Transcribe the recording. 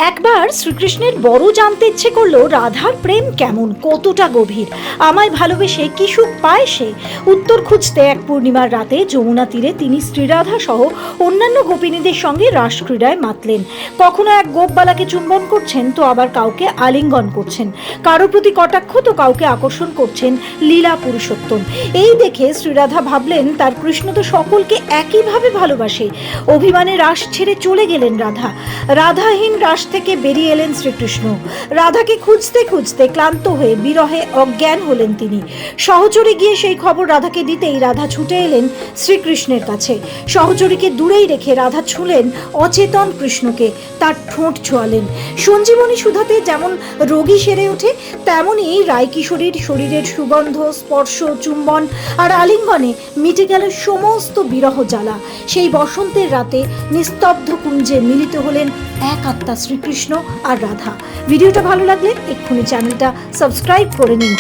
একবার শ্রীকৃষ্ণের বড় জানতে ইচ্ছে করলো রাধার প্রেম কেমন, কতটা গভীর, আমায় ভালোবেসে কি সুখ পায় সে। উত্তর খুঁজতে এক পূর্ণিমার রাতে যমুনা তীরে তিনি শ্রীরাধা সহ অন্যান্য গোপিনীদের সঙ্গে রাসক্রীড়ায় মাতলেন। কখনো এক গোপবালাকে চুম্বন করছেন, তো আবার কাউকে আলিঙ্গন করছেন, কারো প্রতি কটাক্ষ, তো কাউকে আকর্ষণ করছেন লীলা পুরুষোত্তম। এই দেখে শ্রীরাধা ভাবলেন তার কৃষ্ণ তো সকলকে একইভাবে ভালোবাসে। অভিমানে রাস ছেড়ে চলে গেলেন রাধা। রাধাহীন রাস থেকে বেরিয়ে এলেন শ্রীকৃষ্ণ। রাধাকে খুঁজতে খুঁজতে ক্লান্ত হয়ে বিরহে অজ্ঞান হলেন তিনি। সহচরী গিয়ে সেই খবর রাধাকে দিতেই রাধা ছুটে এলেন শ্রীকৃষ্ণের কাছে। সহচরীকে দূরেই রেখে রাধা ছুঁলেন অচেতন কৃষ্ণকে, তার ঠোঁট ছোঁয়ালেন। সঞ্জীবনী সুধাতে যেমন রোগী সেরে ওঠে, তেমনই রায়কিশোরীর শরীরের সুগন্ধ, স্পর্শ, চুম্বন আর আলিঙ্গনে মিটে গেল সমস্ত বিরহ জ্বালা। সেই বসন্তের রাতে নিস্তব্ধ কুঞ্জে মিলিত হলেন এক আত্মা, শ্রীকৃষ্ণ আর রাধা। ভিডিওটা ভালো লাগলে এক্ষুনি চ্যানেলটা সাবস্ক্রাইব করে নিন।